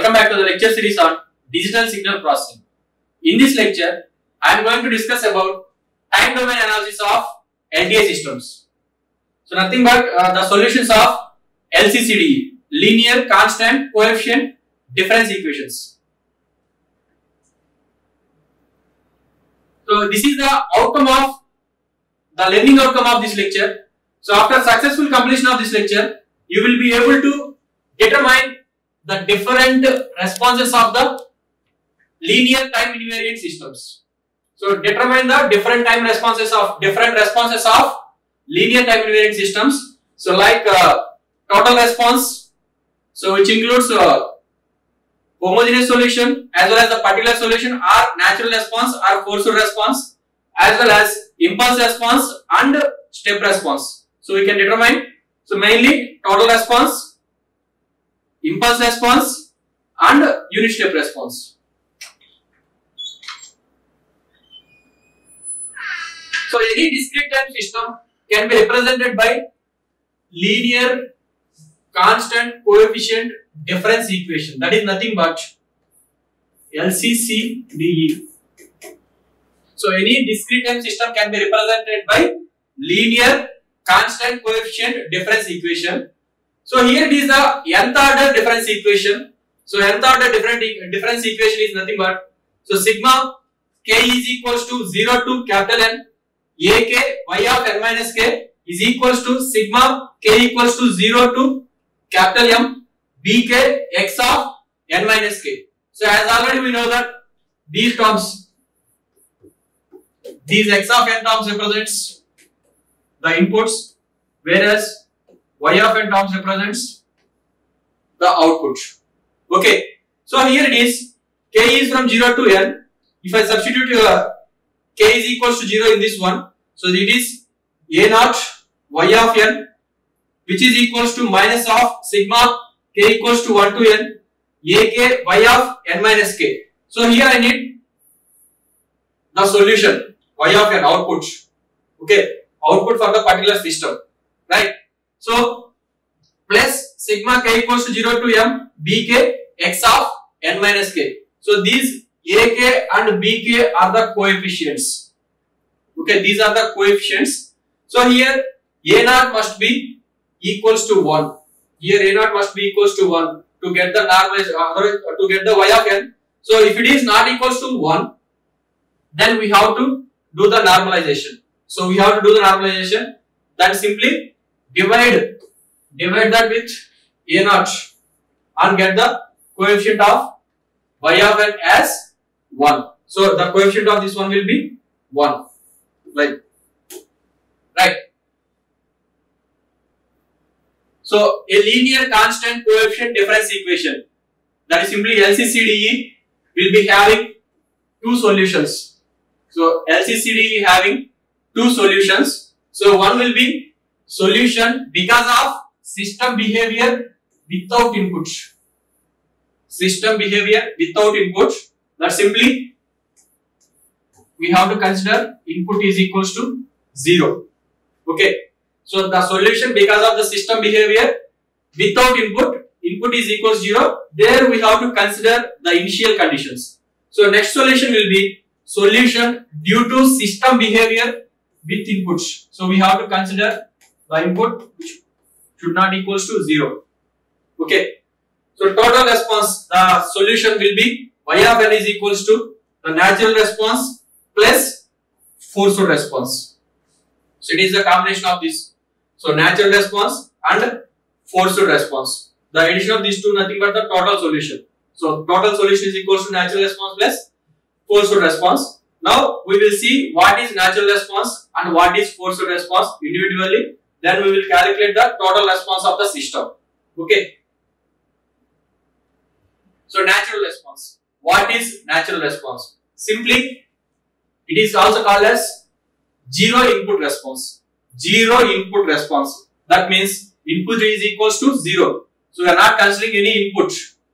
Welcome back to the lecture series on digital signal processing. In this lecture, I am going to discuss about time domain analysis of LTI systems. So nothing but the solutions of LCCDE, linear constant coefficient difference equations. So this is the outcome of the learning outcome of this lecture. So after successful completion of this lecture, you will be able to determine the different responses of the linear time invariant systems. So determine the different responses of linear time invariant systems. So like total response, so which includes homogeneous solution as well as the particular solution, or natural response or forced response, as well as impulse response and step response. So we can determine, so mainly total response, impulse response and unit step response. So any discrete time system can be represented by linear constant coefficient difference equation, that is nothing but LCCDE. So any discrete time system can be represented by linear constant coefficient difference equation. So here it is the nth order difference equation. So nth order difference equation is nothing but, so sigma k is equals to 0 to capital N, ak y of n minus k is equals to sigma k equals to 0 to capital M, bk x of n minus k. So as already we know that these terms, these x of n terms represents the inputs, whereas y of n terms represents the output. Okay, so here it is, k is from 0 to n. If I substitute k is equals to 0 in this one, so it is a naught y of n, which is equals to minus of sigma k equals to 1 to n, ak y of n minus k. So here I need the solution, y of n output. Okay, output for the particular system, right? So plus sigma k equals to 0 to m, bk x of n minus k. So these ak and bk are the coefficients. Okay, these are the coefficients. So here a naught must be equals to 1. Here a naught must be equals to 1 to get the normalization, to get the y of n. So if it is not equals to 1, then we have to do the normalization. So we have to do the normalization, then simply divide that with a naught and get the coefficient of y of n as 1. So the coefficient of this one will be 1, right? So a linear constant coefficient difference equation, that is simply LCCDE, will be having two solutions. So LCCDE having two solutions. So one will be solution because of system behavior without input. System behavior without input, that simply we have to consider input is equals to 0. Okay, so the solution because of the system behavior without input, input is equals 0. There we have to consider the initial conditions. So next solution will be solution due to system behavior with input. So we have to consider the input which should not equals to 0. Okay, so total response, the solution will be y of n is equals to the natural response plus forced response. So it is the combination of this. So natural response and forced response. The addition of these two nothing but the total solution. So total solution is equals to natural response plus forced response. Now we will see what is natural response and what is forced response individually. Then we will calculate the total response of the system. Okay. So natural response. What is natural response? Simply, it is also called as zero input response. Zero input response. That means input is equals to 0. So we are not considering any input.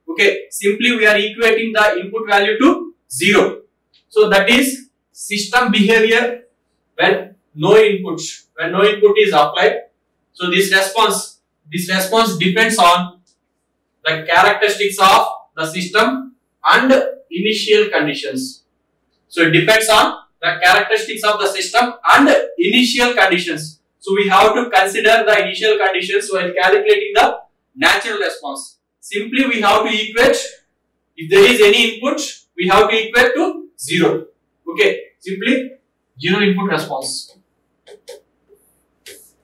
Okay. Simply we are equating the input value to 0. So that is system behavior when no input. When no input is applied. So this response depends on the characteristics of the system and initial conditions. So it depends on the characteristics of the system and initial conditions. So we have to consider the initial conditions while calculating the natural response. Simply we have to equate, if there is any input, we have to equate to 0. Okay, simply 0 input response.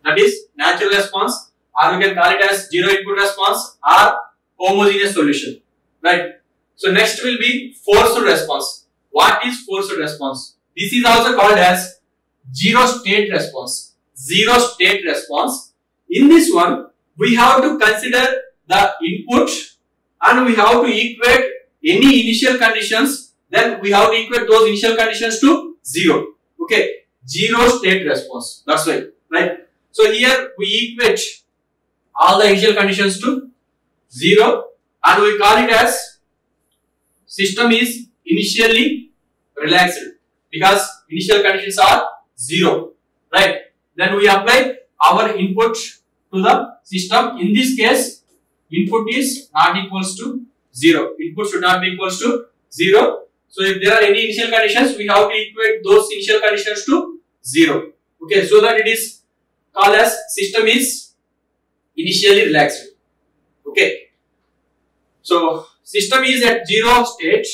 That is natural response, or we can call it as 0 input response or homogeneous solution. Right. So next will be forced response. What is forced response? This is also called as zero state response. Zero state response. In this one, we have to consider the input and we have to equate any initial conditions. Then we have to equate those initial conditions to 0. Okay, zero state response. That's right. Right. So here we equate all the initial conditions to 0 and we call it as system is initially relaxed because initial conditions are 0. Right. Then we apply our input to the system. In this case, input is not equals to 0. Input should not be equals to 0. So if there are any initial conditions, we have to equate those initial conditions to 0. Okay, so that it is called as system is initially relaxed. Okay. So system is at 0 state.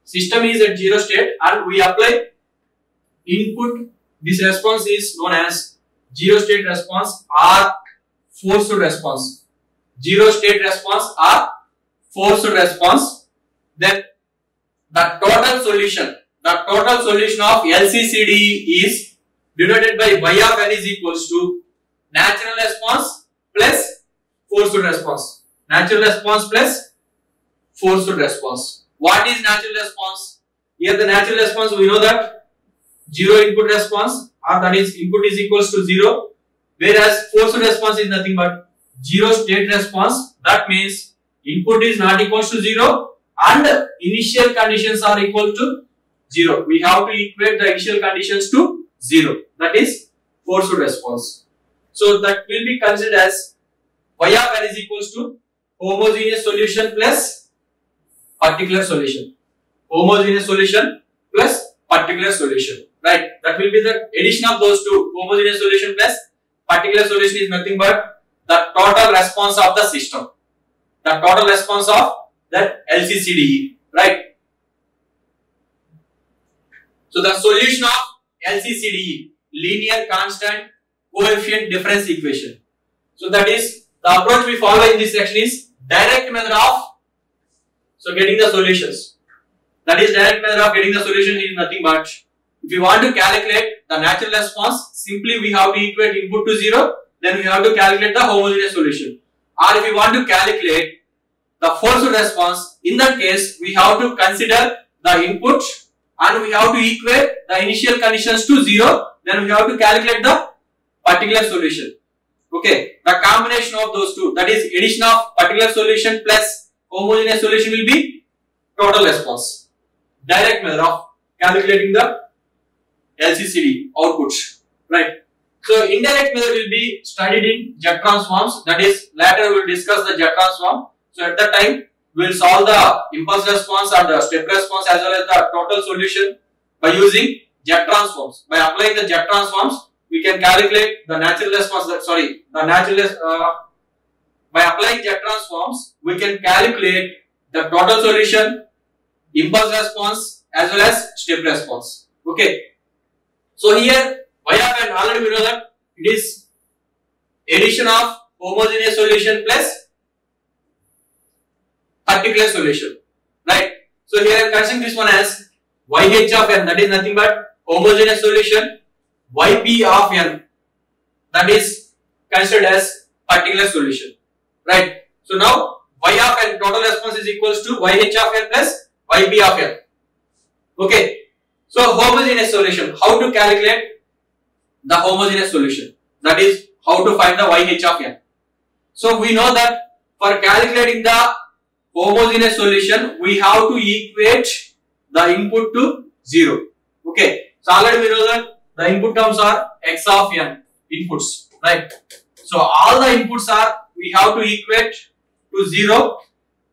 System is at 0 state and we apply input. This response is known as 0 state response or forced response. 0 state response or forced response. Then the total solution of LCCDE is denoted by y of n is equals to natural response plus forced response. Natural response plus forced response. What is natural response? Here the natural response, we know that 0 input response, or that is input is equals to 0, whereas forced response is nothing but 0 state response. That means input is not equals to 0 and initial conditions are equal to 0. We have to equate the initial conditions to 0. That is forced response. So that will be considered as y of n is equals to homogeneous solution plus particular solution. Homogeneous solution plus particular solution. Right. That will be the addition of those two. Homogeneous solution plus particular solution is nothing but the total response of the system. The total response of that LCCDE. Right. So the solution of LCCDE, linear constant coefficient difference equation. So that is the approach we follow in this section is direct method of getting the solutions. That is direct method of getting the solution is nothing but if you want to calculate the natural response, simply we have to equate input to 0, then we have to calculate the homogeneous solution. Or if you want to calculate the forced response, in that case we have to consider the input and we have to equate the initial conditions to 0, then we have to calculate the particular solution. Okay, the combination of those two, that is addition of particular solution plus homogeneous solution, will be total response. Direct method of calculating the LCCD output. Right. So indirect method will be studied in jet transforms. That is, later we will discuss the jet transform. So at that time we will solve the impulse response and the step response as well as the total solution by using jet transforms. By applying the jet transforms, we can calculate the natural response. By applying jet transforms, we can calculate the total solution, impulse response as well as step response. Okay. So here y of n, already we know that it is addition of homogeneous solution plus particular solution. Right. So here I am considering this one as yh of n, that is nothing but homogeneous solution, yp of n, that is considered as particular solution. Right. So now y of n, total response, is equals to yh of n plus yp of n. Okay. So homogeneous solution, how to calculate the homogeneous solution, that is how to find the yh of n. So we know that for calculating the homogeneous solution, we have to equate the input to 0. Okay. So already we know that the input terms are x of n inputs. Right. So all the inputs are, we have to equate to 0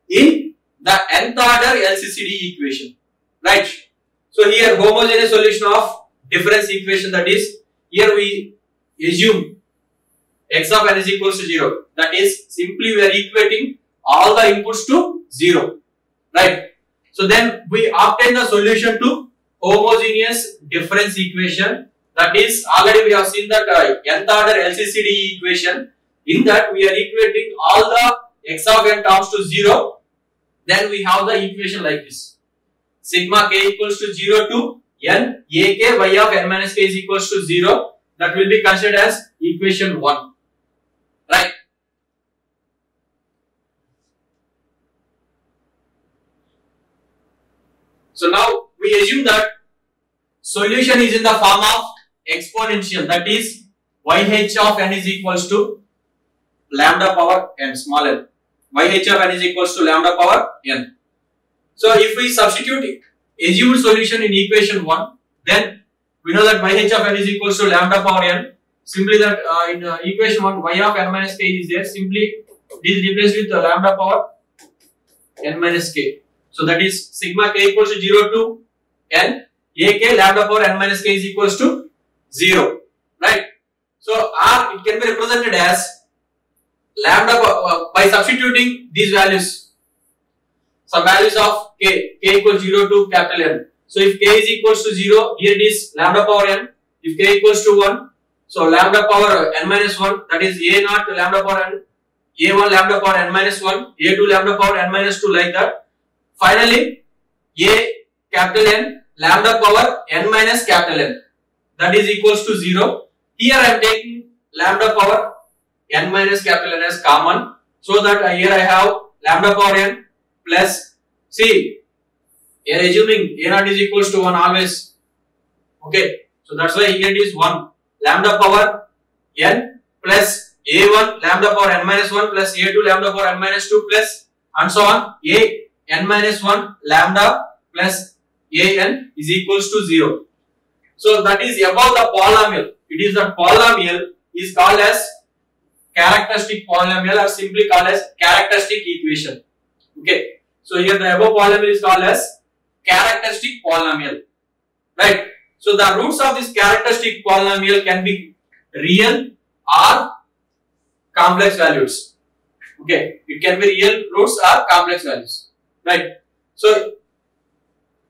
in the nth order LCCD equation, right? So here homogeneous solution of difference equation, that is, here we assume x of n is equals to 0. That is, simply we are equating all the inputs to 0, right? So then we obtain the solution to homogeneous difference equation. That is, already we have seen that nth order LCCD equation. In that we are equating all the x of n terms to 0. Then we have the equation like this: sigma k equals to 0 to n ak y of n minus k is equals to 0. That will be considered as equation 1, right? So now we assume that solution is in the form of exponential, that is, yh of n is equals to lambda power n, small n. Yh of n is equals to lambda power n. So if we substitute assumed solution in equation 1, then we know that yh of n is equals to lambda power n. Simply that in equation 1, y of n minus k is there. Simply it is replaced with lambda power n minus k. So that is sigma k equals to 0 to n ak lambda power n minus k is equals to 0, right? So r, it can be represented as lambda by substituting these values, some values of k equals 0 to capital N. So if k is equals to 0, here it is lambda power n. If k equals to 1, so lambda power n minus 1, that is a naught lambda power n, a1 lambda power n minus 1, a2 lambda power n minus 2, like that. Finally, a capital N lambda power n minus capital N, that is equals to 0. Here I am taking lambda power n minus capital N as common, so that here I have lambda power n plus, see, here assuming a naught is equals to 1 always, okay, so that's why here it is 1 lambda power n plus a1 lambda power n minus 1 plus a2 lambda power n minus 2 plus and so on, a n minus 1 lambda plus a n is equals to 0. So that is above the polynomial. It is the polynomial is called as characteristic polynomial, or simply called as characteristic equation. Okay. So here the above polynomial is called as characteristic polynomial, right? So the roots of this characteristic polynomial can be real or complex values. Okay, it can be real roots or complex values, right? So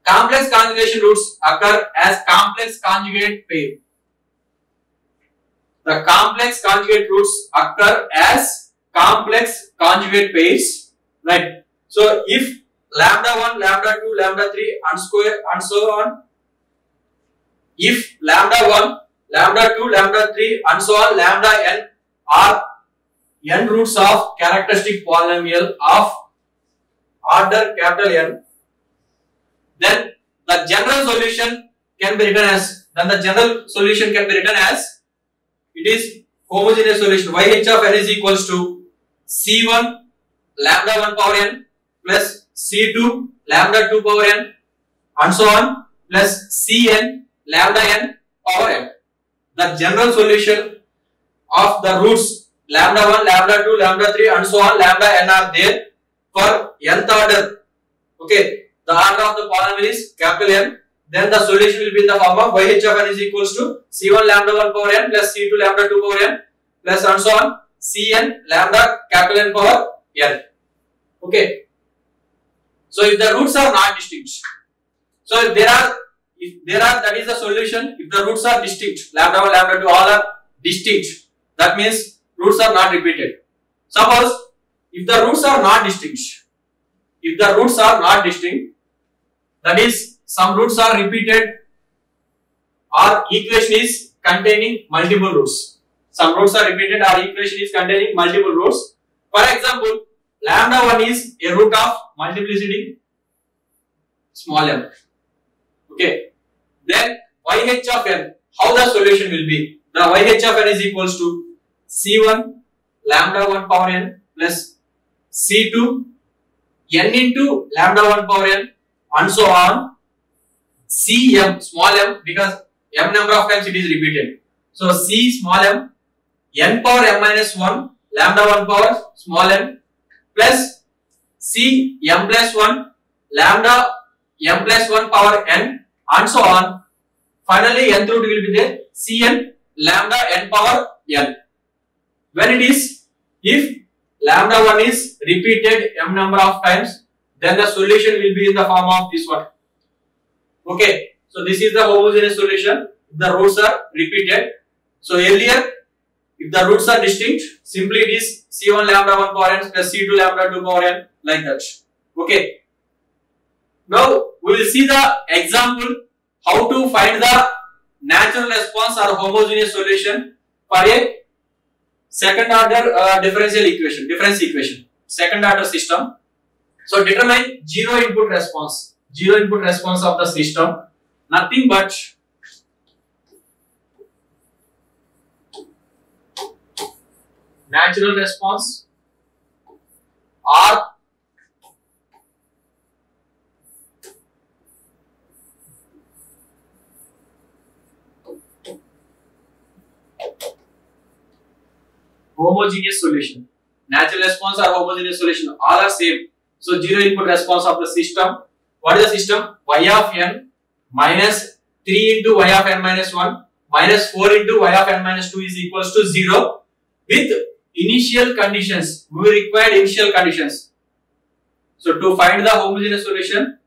complex conjugation roots occur as complex conjugate pair. The complex conjugate roots occur as complex conjugate pairs, right? So if lambda 1, lambda 2, lambda 3 and square and so on, if lambda 1, lambda 2, lambda 3 and so on, lambda n are n roots of characteristic polynomial of order capital N, then the general solution can be written as, it is homogeneous solution. Yh of n is equals to C1 lambda 1 power n plus C2 lambda 2 power n and so on plus Cn lambda n power n. The general solution of the roots lambda 1, lambda 2, lambda 3 and so on, lambda n are there for nth order. Okay, the order of the polynomial is capital N. Then the solution will be in the form of yh of n is equals to C1 lambda 1 power n plus C2 lambda 2 power n plus and so on Cn lambda capital N power n. Okay. So if the roots are not distinct, so if there are, that is the solution. If the roots are distinct, lambda 1, lambda 2 all are distinct, that means roots are not repeated. Suppose if the roots are not distinct, that is some roots are repeated or equation is containing multiple roots. Some roots are repeated or equation is containing multiple roots. For example, lambda 1 is a root of multiplicity small m. Okay. Then yh of n, how the solution will be? The yh of n is equals to C1 lambda 1 power n plus C2 n into lambda 1 power n and so on Cm small m, because m number of times it is repeated. So C small m n power m minus 1 lambda 1 power small m plus C m plus 1 lambda m plus 1 power n and so on. Finally, nth root will be there Cn lambda n power n. When it is, if lambda 1 is repeated m number of times, then the solution will be in the form of this one. Okay, so this is the homogeneous solution. The roots are repeated. So earlier, if the roots are distinct, simply it is C1 lambda 1 power n plus C2 lambda 2 power n, like that. Okay. Now we will see the example how to find the natural response or homogeneous solution for a second order difference equation, second order system. So determine zero input response of the system, nothing but natural response or homogeneous solution. Natural response or homogeneous solution, all are same. So zero input response of the system. What is the system? Y of n minus 3 into y of n minus 1 minus 4 into y of n minus 2 is equals to 0 with initial conditions. We required initial conditions. So to find the homogeneous solution,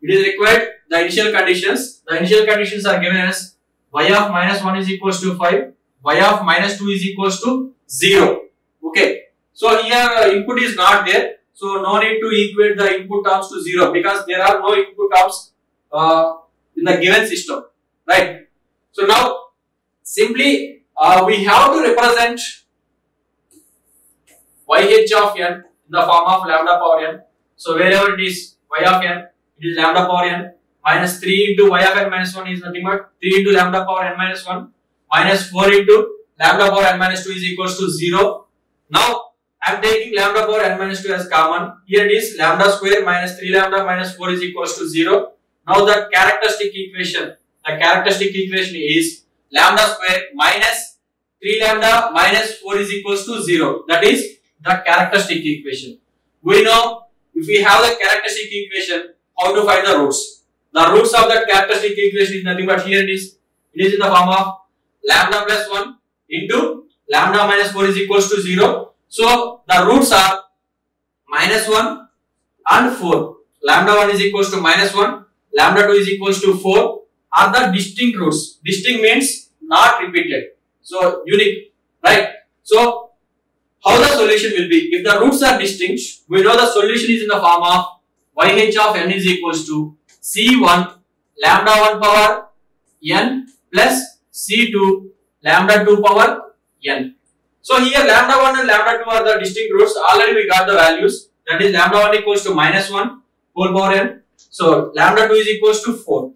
it is required the initial conditions. The initial conditions are given as y of minus 1 is equals to 5, y of minus 2 is equals to 0. Okay. So here input is not there. So no need to equate the input terms to 0 because there are no input terms in the given system. Right. So now simply we have to represent YH of n in the form of lambda power n. So wherever it is y of n, it is lambda power n minus 3 into y of n minus 1 is nothing but 3 into lambda power n minus 1 minus 4 into lambda power n minus 2 is equals to 0. Now I am taking lambda power n minus 2 as common. Here it is lambda square minus 3 lambda minus 4 is equals to 0. Now the characteristic equation is lambda square minus 3 lambda minus 4 is equals to 0. That is the characteristic equation. We know if we have the characteristic equation, how to find the roots. The roots of that characteristic equation is nothing but here it is in the form of lambda plus 1 into lambda minus 4 is equals to 0. So the roots are minus 1 and 4. Lambda 1 is equals to minus 1, lambda 2 is equals to 4 are the distinct roots. Distinct means not repeated. So unique, right? So how the solution will be? If the roots are distinct, we know the solution is in the form of YH of n is equals to C1 lambda 1 power n plus C2 lambda 2 power n. So here lambda 1 and lambda 2 are the distinct roots. Already we got the values. That is lambda 1 equals to minus 1 whole power n. So lambda 2 is equals to 4.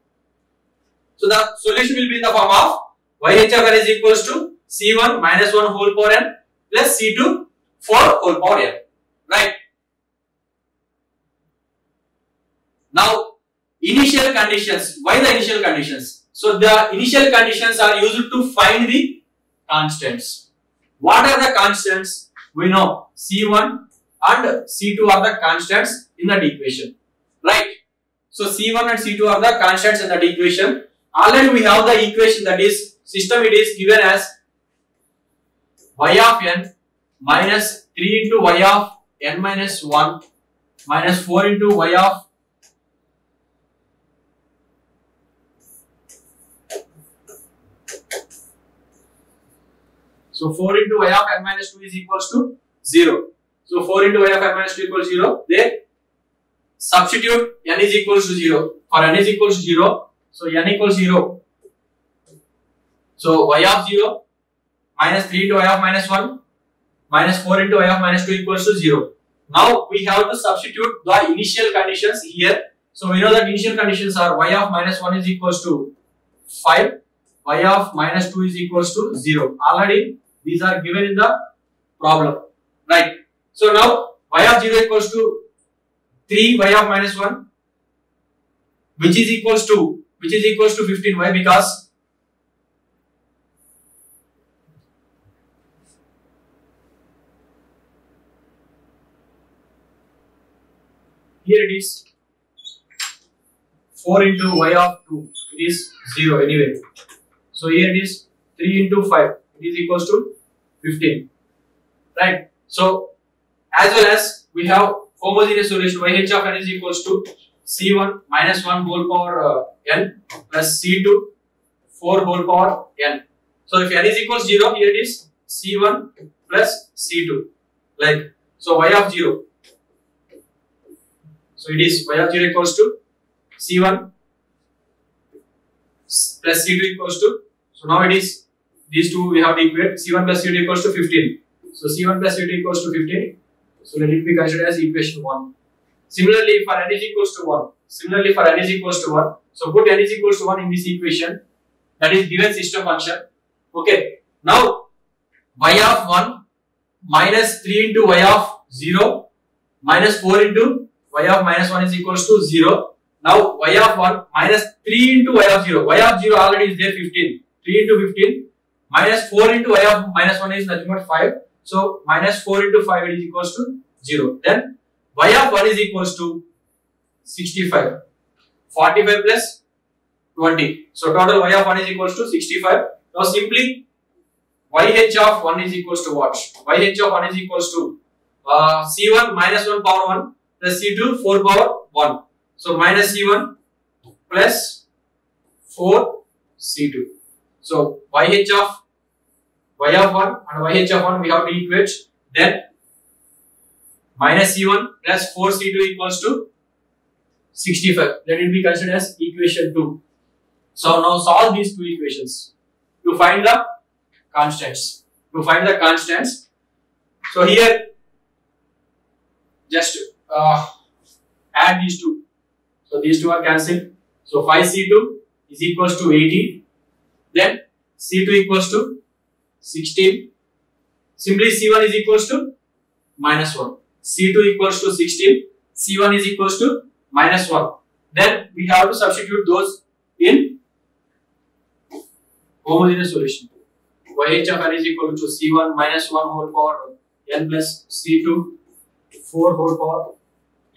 So the solution will be in the form of YH of n is equals to C1 minus 1 whole power n plus C2 4 whole power n. Right. Now initial conditions. Why the initial conditions? So the initial conditions are used to find the constants. What are the constants? We know C1 and C2 are the constants in that equation. Right. So C1 and C2 are the constants in that equation. Already we have the equation, that is system, it is given as y of n minus 3 into y of n minus 1 minus 4 into y of So 4 into y of n minus 2 is equals to 0. So 4 into y of n minus 2 equals 0. There substitute n is equals to 0. For n is equals to 0, so n equals 0. So y of 0 minus 3 into y of minus 1 minus 4 into y of minus 2 equals to 0. Now we have to substitute the initial conditions here. So we know that initial conditions are y of minus 1 is equals to 5, y of minus 2 is equals to 0. Already these are given in the problem, right? So now y of 0 equals to 3 y of minus 1, which is equals to 15. Why? Because here it is 4 into y of 2, it is 0 anyway. So here it is 3 into 5, it is equals to 15, right? So as well as we have homogeneous solution, yH of n is equals to C1 minus 1 whole power n plus C2 4 whole power n. So if n is equals 0, here it is C1 plus C2, like, so y of 0. So it is y of 0 equals to C1 plus C2 equals to, so now it is these two we have to equate. C1 plus C2 equals to 15. So C1 plus C2 equals to 15. So let it be considered as equation 1. Similarly, for n is equals to 1. Similarly, for n is equals to 1. So put n is equals to 1 in this equation. That is given system function. Okay. Now y of 1 minus 3 into y of 0 minus 4 into y of minus 1 is equals to 0. Now y of 1 minus 3 into y of 0. Y of 0 already is there 15. 3 into 15 minus 4 into y of minus 1 is nothing but 5. So minus 4 into 5 it is equals to 0. Then y of 1 is equals to 65. 45 plus 20. So total y of 1 is equals to 65. Now simply yH of 1 is equals to what? yH of 1 is equals to C1 minus 1 power 1 plus C2 4 power 1. So minus C1 plus 4 C2. So yH of y of 1 and yH of 1 we have to equate. Then minus C1 plus 4 C2 equals to 65. Let it be considered as equation 2. So now solve these two equations to find the constants. So here just add these two. So these two are cancelled. So 5C2 is equals to 80. Then C2 equals to 16. Simply C1 is equals to minus 1. C2 equals to 16. C1 is equals to minus 1. Then we have to substitute those in homogeneous solution. yH of n is equal to C1 minus 1 whole power n plus C2 4 whole power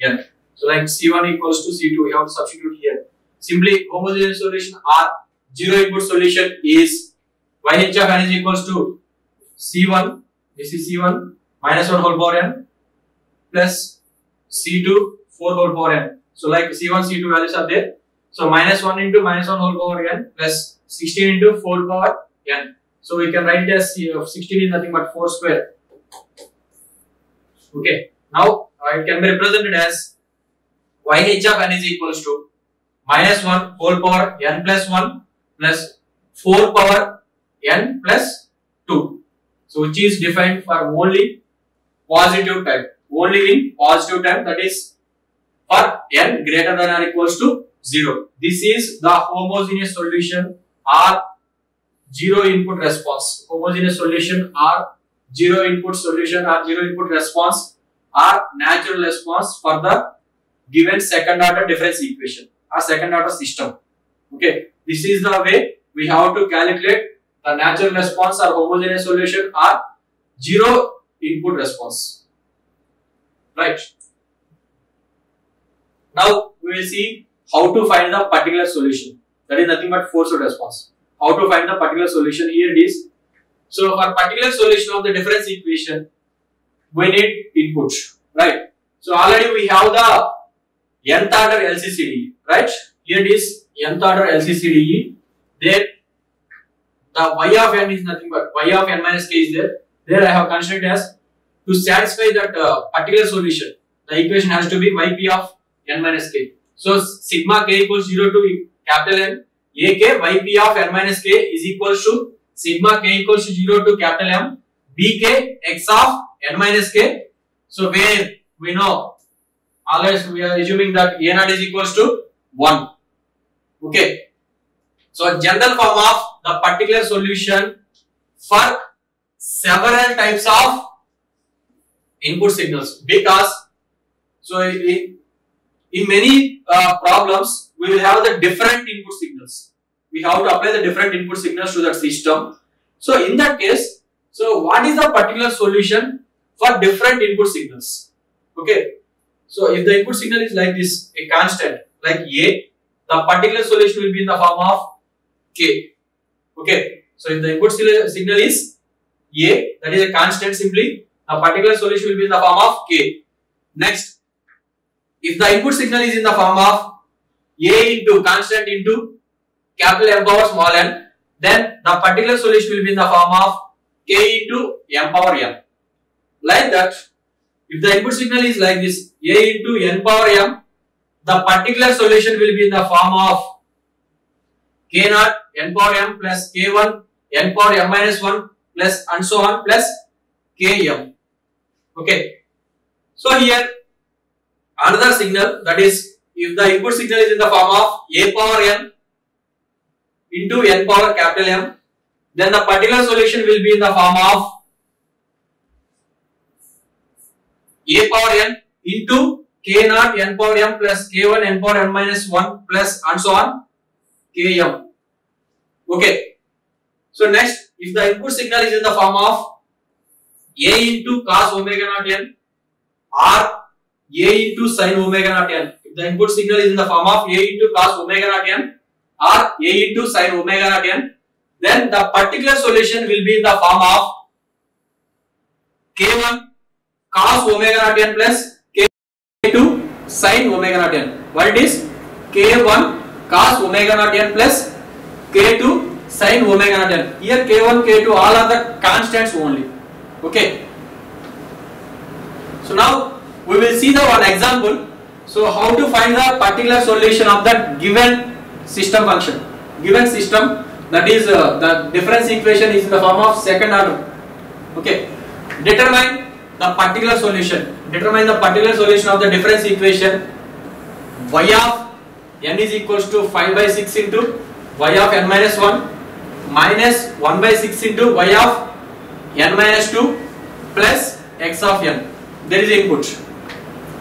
n. So like C1 equals to C2, we have to substitute here. Simply homogeneous solution or zero input solution is yH of n is equals to C1, this is C1 minus 1 whole power n plus C2 4 whole power n. So like C1, C2 values are there. So minus 1 into minus 1 whole power n plus 16 into 4 power n. So we can write it as 16 is nothing but 4 square. Okay. Now it can be represented as yH of n is equals to minus 1 whole power n plus 1 plus 4 power n plus 2. So which is defined for only positive type. Only in positive type, that is for n greater than or equals to 0. This is the homogeneous solution or zero input response. Homogeneous solution or zero input solution or zero input response or natural response for the given second order difference equation or second order system. Okay, this is the way we have to calculate the natural response or homogeneous solution or zero input response. Right. Now we will see how to find the particular solution. That is nothing but forced response. How to find the particular solution? Here it is. So for particular solution of the difference equation, we need input, right? So already we have the nth order LCCDE, right? Here it is nth order LCCDE. There the y of n is nothing but y of n minus k is there. There I have considered as to satisfy that particular solution, the equation has to be yp of n minus k. So sigma k equals 0 to capital N, ak yp of n minus k is equals to sigma k equals to 0 to capital M, bk x of n minus k. So where we know, always we are assuming that a0 is equals to 1. Okay. So general form of the particular solution for several types of input signals, because so in many problems we will have the different input signals. We have to apply the different input signals to that system. So in that case, so what is the particular solution for different input signals? Okay. So if the input signal is like this, a constant like A, the particular solution will be in the form of K. Okay. So if the input signal is A, that is a constant, simply a particular solution will be in the form of K. Next, if the input signal is in the form of A into constant into capital M power small n, then the particular solution will be in the form of K into M power n. Like that, if the input signal is like this, A into N power M, the particular solution will be in the form of K naught N power M plus K1 N power M minus 1 plus and so on plus Km. Okay. So here another signal, that is if the input signal is in the form of A power N into N power capital M, then the particular solution will be in the form of A power N into K naught N power M plus K1 N power M minus 1 plus and so on Km. Okay. So next, if the input signal is in the form of A into cos omega naught n or A into sin omega naught n, if the input signal is in the form of A into cos omega naught n or A into sin omega naught n, then the particular solution will be in the form of K1 cos omega naught n plus K2 sin omega naught n. What it is? K1 cos omega naught n plus K2 sin omega naught n. Here K1, K2 all are the constants only. Okay. So now we will see the one example. So how to find the particular solution of that given system function. Given system, that is the difference equation is in the form of second order. Okay. Determine the particular solution. Determine the particular solution of the difference equation. Y of n is equals to 5 by 6 into y of n minus 1 minus 1 by 6 into y of n minus 2 plus x of n. There is input.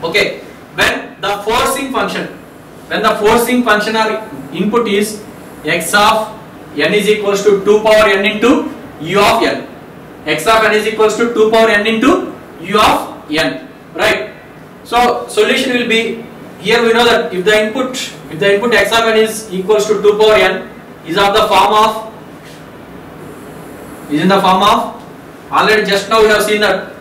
Okay. When the forcing function or input is x of n is equals to 2 power n into u of n. X of n is equals to 2 power n into u of n. Right. So solution will be, here we know that if the input x of n is equals to 2 power n is in the form of already just now we have seen that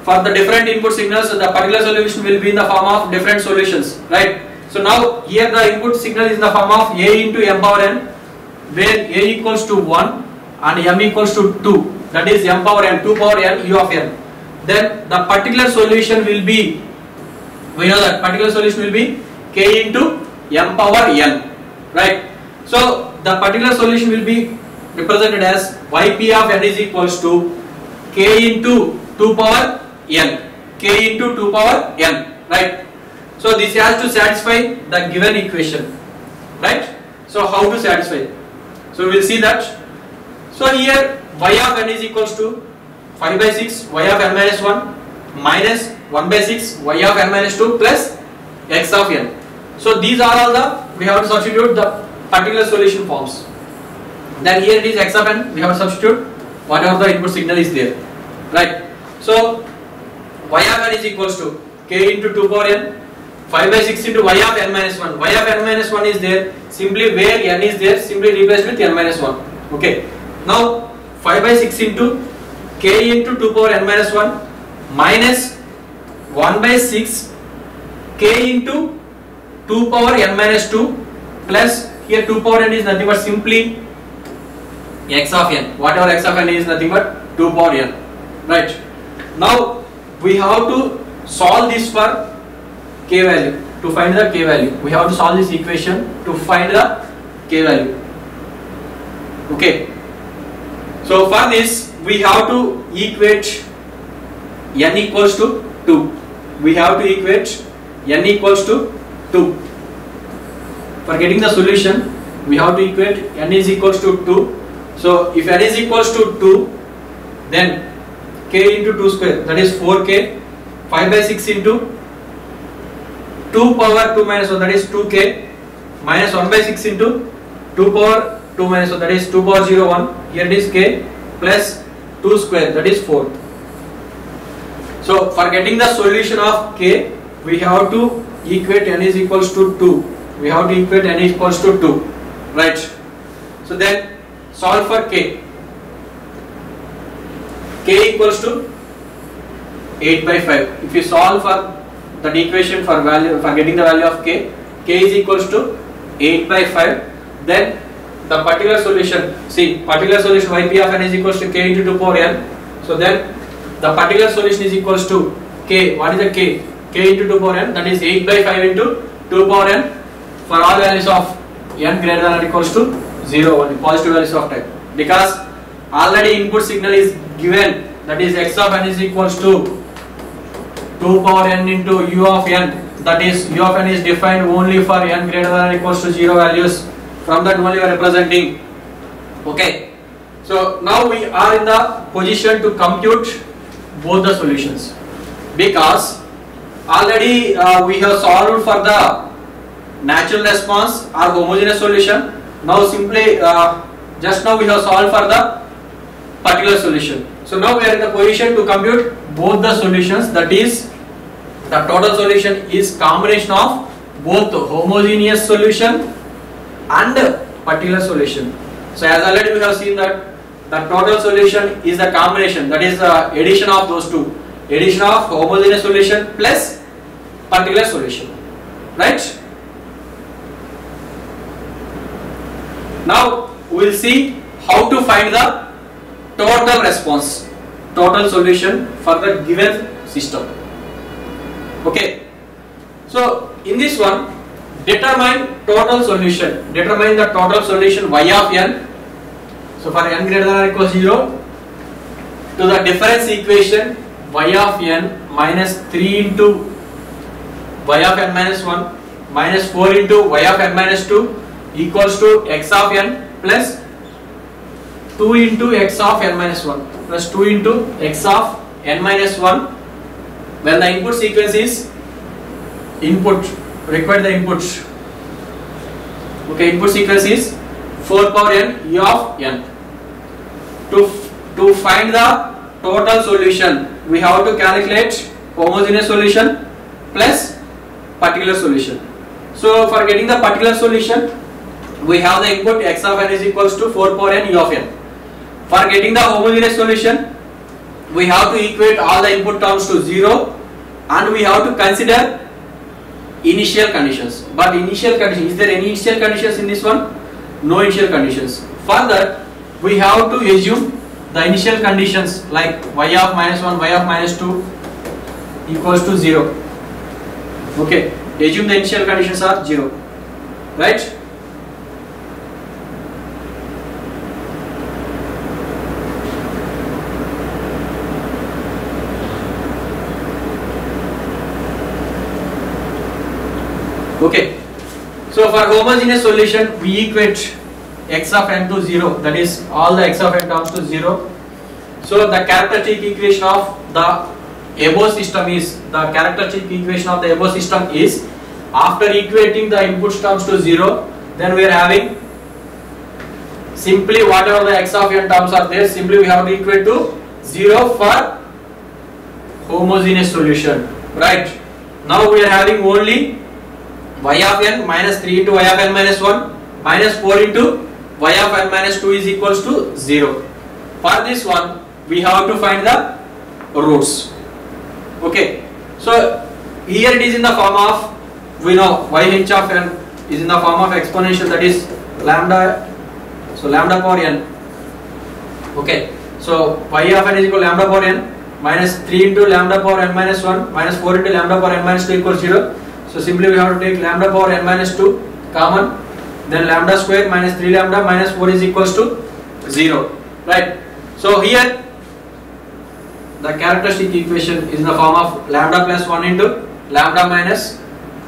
for the different input signals the particular solution will be in the form of different solutions, right? So now here the input signal is in the form of A into m power n, where A equals to 1 and m equals to 2, that is m power n, 2 power n u of n. Then the particular solution will be, we know that particular solution will be k into m power n, right? So the particular solution will be represented as yp of n is equals to k into 2 power n, k into 2 power n, right? So this has to satisfy the given equation, right? So how to satisfy? So we will see that. So here y of n is equals to 5 by 6 y of n minus 1 minus 1 by 6 y of n minus 2 plus x of n. So these are all the, we have to substitute the particular solution forms. Then here it is x of n, we have to substitute whatever the input signal is there, right? So y of n is equals to k into 2 power n, 5 by 6 into y of n minus 1. Y of n minus 1 is there, simply where n is there, simply replace with n minus 1. Okay. Now 5 by 6 into k into 2 power n minus 1 minus 1 by 6 k into 2 power n minus 2 plus, here 2 power n is nothing but simply x of n. Whatever x of n is nothing but 2 power n, right? Now we have to solve this for k value, to find the k value. We have to solve this equation to find the k value. Okay. So for this we have to equate n equals to 2. We have to equate n equals to 2. For getting the solution, we have to equate n is equals to 2. So if n is equals to 2, then k into 2 square, that is 4k, 5 by 6 into 2 power 2 minus 1, that is 2k, minus 1 by 6 into 2 power 2 minus 1, that is 2 power 0 1, here it is k, plus 2 square, that is 4. So for getting the solution of k, we have to equate n is equals to 2. We have to equate n is equals to 2, right? So then solve for k. K equals to 8 by 5. If you solve for that equation for getting the value of k is equals to 8 by 5, then the particular solution, see, particular solution yp of n is equals to k into 2 power n. So then the particular solution is equals to k. What is the k? K into 2 power n, that is 8 by 5 into 2 power n for all values of n greater than or equals to 0, only positive values of type. Because already input signal is given, that is x of n is equals to 2 power n into u of n, that is u of n is defined only for n greater than or equals to 0 values. From that only we are representing. Okay, so now we are in the position to compute both the solutions, because already we have solved for the natural response or homogeneous solution. Now simply just now we have solved for the particular solution. So now we are in the position to compute both the solutions, that is the total solution is combination of both homogeneous solution and particular solution. So as already we have seen that the total solution is the combination, that is the addition of those two, addition of homogeneous solution plus particular solution, right? Now we will see how to find the total response, total solution for the given system. Okay, so in this one, determine total solution, determine the total solution y of n. So for n greater than or equals 0, to the difference equation y of n minus 3 into y of n minus 1 minus 4 into y of n minus 2 equals to x of n plus 2 into x of n minus 1 plus 2 into x of n minus 1, when the input sequence is input, require the inputs. Okay, input sequence is 4 power n u of n. To find the total solution, we have to calculate homogeneous solution plus particular solution. So for getting the particular solution, we have the input x of n is equals to 4 power n u of n. For getting the homogeneous solution, we have to equate all the input terms to 0 and we have to consider initial conditions. But initial conditions, is there any initial conditions in this one? No initial conditions. For that, we have to assume the initial conditions like y of minus 1, y of minus 2 equals to 0. Okay, assume the initial conditions are 0, right? Okay, so for homogeneous solution, we equate x of n to 0, that is all the x of n terms to 0. So the characteristic equation of the above system is, after equating the input terms to 0, then we are having simply whatever the x of n terms are there, simply we have to equate to 0 for homogeneous solution, right? Now we are having only y of n minus 3 into y of n minus 1 minus 4 into y of n minus 2 is equals to 0. For this one, we have to find the roots. Okay, so here it is in the form of, we know y h of n is in the form of exponential, that is lambda, so lambda power n. Okay, so y of n is equal to lambda power n minus 3 into lambda power n minus 1 minus 4 into lambda power n minus 2 equals 0. So simply we have to take lambda power n minus 2 common, then lambda square minus 3 lambda minus 4 is equals to 0, right? So here the characteristic equation is in the form of lambda plus 1 into lambda minus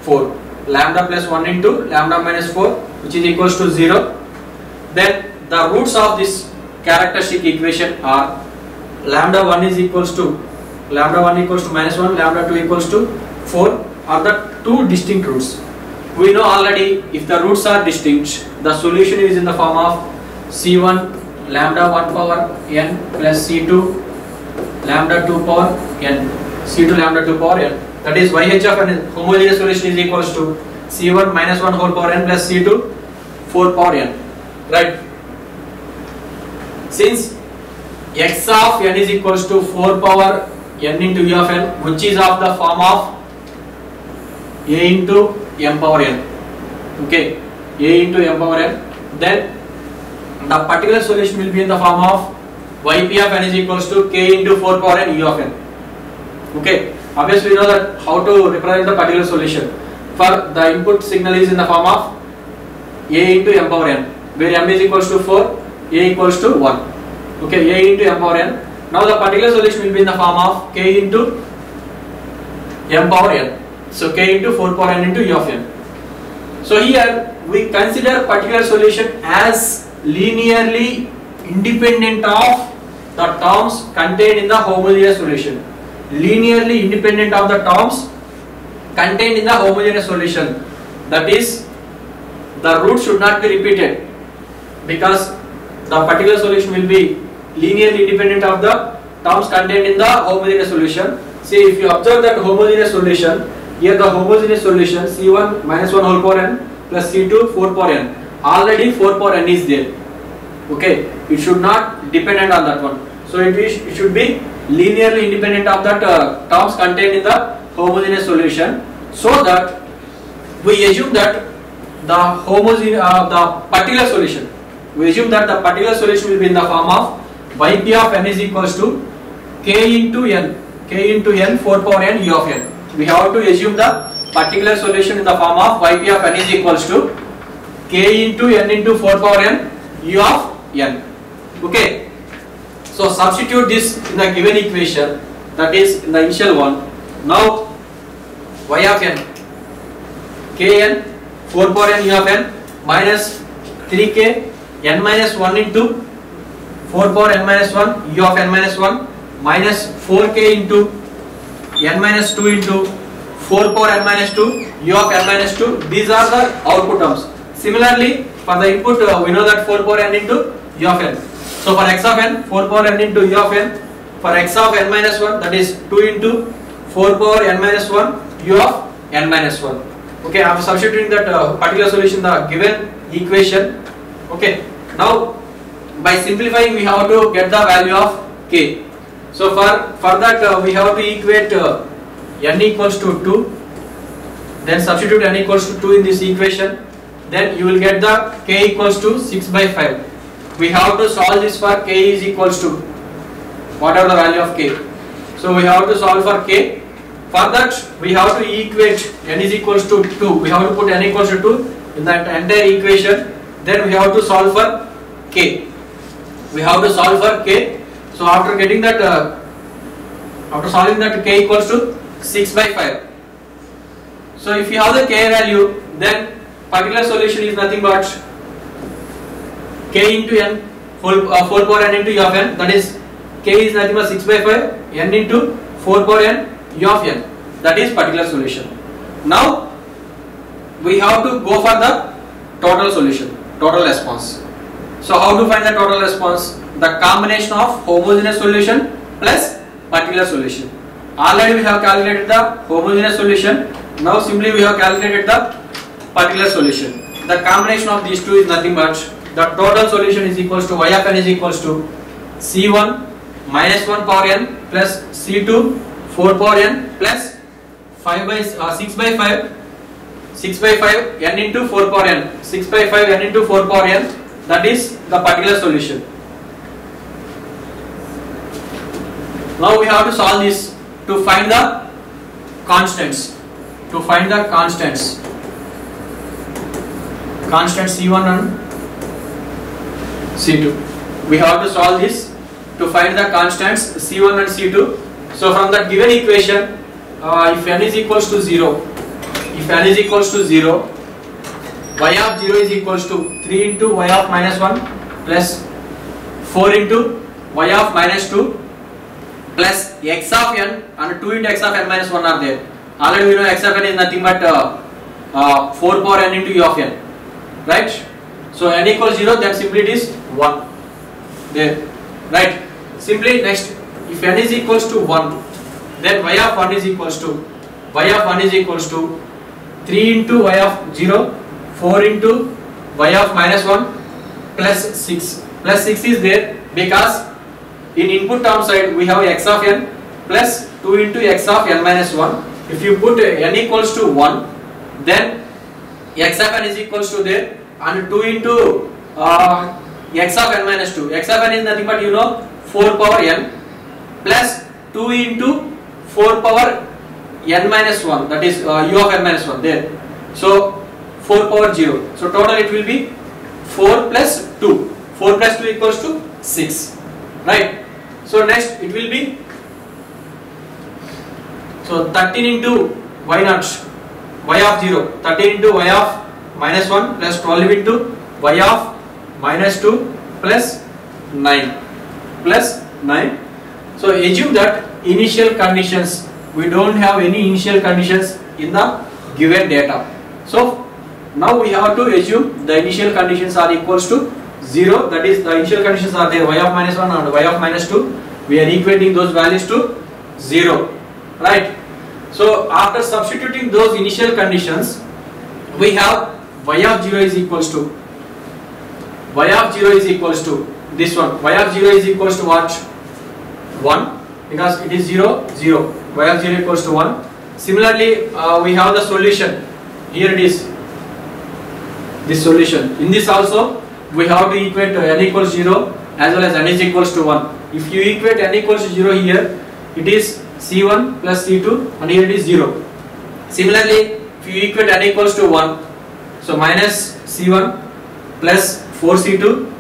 4, lambda plus 1 into lambda minus 4, which is equals to 0. Then the roots of this characteristic equation are lambda 1 is equals to, lambda 1 equals to minus 1, lambda 2 equals to 4 are the two distinct roots. We know already if the roots are distinct, the solution is in the form of C1 lambda 1 power n plus C2 lambda 2 power n, C2 lambda 2 power n, that is YH of an homogeneous solution is equals to C1 minus 1 whole power n plus C2 4 power n, right? Since x of n is equals to 4 power n into u of n, which is of the form of a into m power n, okay, a into m power n, then the particular solution will be in the form of yp of n is equals to k into 4 power n u of n, okay. Obviously we know that how to represent the particular solution. For the input signal is in the form of a into m power n, where m is equals to 4, a equals to 1, okay, a into m power n. Now the particular solution will be in the form of k into m power n, so k into 4 power n into u of n. So here we consider particular solution as linearly independent of the terms contained in the homogeneous solution. Linearly independent of the terms contained in the homogeneous solution. That is, the root should not be repeated, because the particular solution will be linearly independent of the terms contained in the homogeneous solution. See, if you observe that homogeneous solution, here the homogeneous solution C1 minus 1 whole power n plus C2 4 power n, already 4 power n is there, okay, it should not dependent on that one. So it should be linearly independent of that terms contained in the homogeneous solution, so that we assume that the particular solution, we assume that the particular solution will be in the form of yp of n is equals to k into n 4 power n u of n. We have to assume the particular solution in the form of yp of n is equals to k into n into 4 power n u of n, okay. So substitute this in the given equation, that is in the initial one. Now y of n, kn 4 power n u of n minus 3k n minus 1 into 4 power n minus 1 u of n minus 1 minus 4k into n minus 2 into 4 power n minus 2 u of n minus 2. These are the output terms. Similarly, for the input we know that 4 power n into u of n. So for x of n, 4 power n into u of n. For x of n minus 1, that is 2 into 4 power n minus 1 u of n minus 1. Okay, I am substituting that particular solution in the given equation. Okay, now by simplifying we have to get the value of k. So for that we have to equate n equals to 2, then substitute n equals to 2 in this equation, then you will get the k equals to 6 by 5. We have to solve this for k is equals to whatever the value of k. So we have to solve for k. For that we have to equate n is equals to 2. We have to put n equals to 2 in that entire equation. Then we have to solve for k. We have to solve for k. So after getting that, after solving that, k equals to 6 by 5. So if you have the k value, then particular solution is nothing but k into n whole 4 power n into u of n, that is k is nothing but 6 by 5 n into 4 power n u of n, that is particular solution. Now we have to go for the total solution, total response. So how to find the total response? The combination of homogeneous solution plus particular solution. Already we have calculated the homogeneous solution. Now simply we have calculated the particular solution. The combination of these two is nothing but the total solution is equals to y of n is equals to C1 minus 1 power n plus C2 4 power n plus 6 by 5 n into 4 power n, 6 by 5 n into 4 power n, that is the particular solution. Now we have to solve this to find the constants. To find the constants C1 and C2. We have to solve this to find the constants C1 and C2. So from that given equation, if n is equals to 0, y of 0 is equals to 3 into y of minus 1 plus 4 into y of minus 2 plus x of n and 2 into x of n minus 1 are there. Already we know x of n is nothing but 4 power n into u of n, right? So n equals 0, then simply it is 1 there, right? Simply next, if n is equals to 1, then y of 1 is equals to y of 1 is equals to 3 into y of 0, 4 into y of minus 1 plus 6. Plus 6 is there because in input term side we have x of n plus 2 into x of n minus 1. If you put n equals to 1, then x of n is equals to there, and 2 into x of n minus 2. X of n is nothing but 4 power n plus 2 into 4 power n minus 1, that is u of n minus 1 there. So 4 power 0. So total it will be 4 plus 2. 4 plus 2 equals to 6. Right. So next it will be 13 into y naught, y of 0, 13 into y of minus 1 plus 12 into y of minus 2 plus 9 plus 9. So assume that initial conditions, we don't have any initial conditions in the given data. So now we have to assume the initial conditions are equals to 0, that is the initial conditions are there, y of minus 1 and y of minus 2. We are equating those values to 0, right? So after substituting those initial conditions, we have y of 0 is equals to this one. Y of 0 is equals to what? 1, because it is 0, 0. Y of 0 equals to 1. Similarly, we have the solution. Here it is, this solution. In this also, we have to equate n equals 0 as well as n is equals to 1. If you equate n equals to 0 here, it is C1 plus C2, and here it is 0. Similarly, if you equate n equals to 1, so minus C1 plus 4C2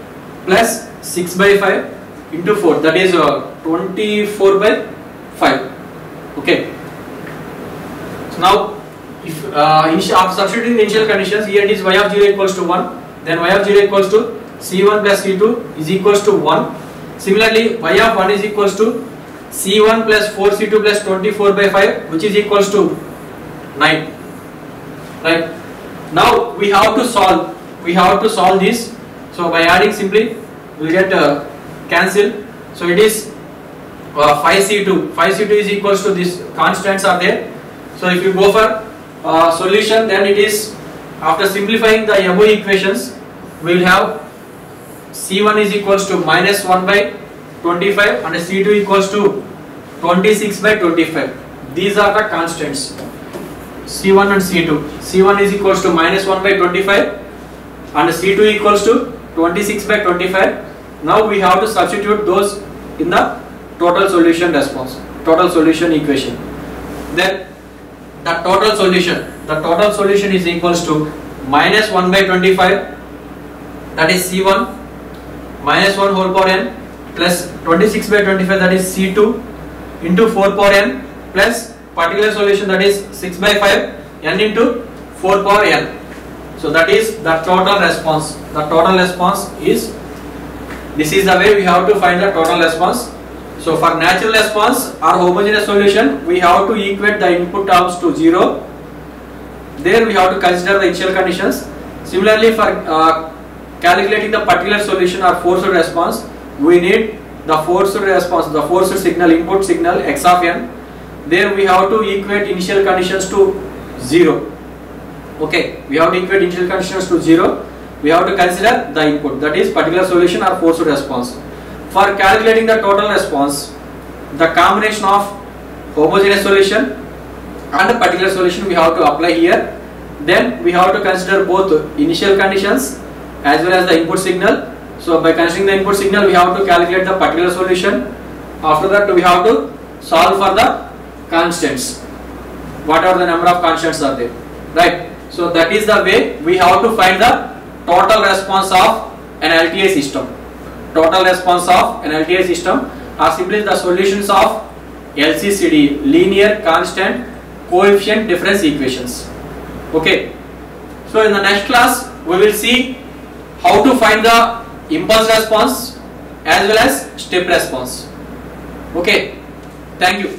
plus 6 by 5 into 4, that is 24 by 5. Okay. So now, if after substituting the initial conditions, here it is y of 0 equals to 1, then y of 0 equals to C1 plus C2 is equals to 1. Similarly, y of 1 is equals to C1 plus 4C2 plus 24 by 5, which is equals to 9. Right. Now we have to solve this. So by adding simply, we will get cancel. So it is 5C2. 5C2 is equals to this, constants are there. So if you go for solution, then it is, after simplifying the above equations, we will have C1 is equals to minus 1 by 25 and C2 equals to 26 by 25. These are the constants, C1 and C2. C1 is equals to minus 1 by 25 and C2 equals to 26 by 25. Now we have to substitute those in the total solution response, total solution equation. Then the total solution is equals to minus 1 by 25, that is C1, minus 1 whole power n plus 26 by 25, that is C2, into 4 power n plus particular solution, that is 6 by 5 n into 4 power n. So that is the total response. The total response is, this is the way we have to find the total response. So for natural response or homogeneous solution, we have to equate the input terms to 0. There we have to consider the initial conditions. Similarly, for calculating the particular solution or forced response, we need the forced response, the forced signal, input signal x of n. There we have to equate initial conditions to 0. Okay, we have to equate initial conditions to 0. We have to consider the input, that is particular solution or forced response. For calculating the total response, the combination of homogeneous solution and the particular solution we have to apply here. Then we have to consider both initial conditions as well as the input signal. So by considering the input signal, we have to calculate the particular solution. After that, we have to solve for the constants, whatever the number of constants are there, right? So that is the way we have to find the total response of an LTI system. Total response of an LTI system are simply the solutions of LCCD, linear constant coefficient difference equations. Okay, so in the next class we will see how to find the impulse response as well as step response. Okay, thank you.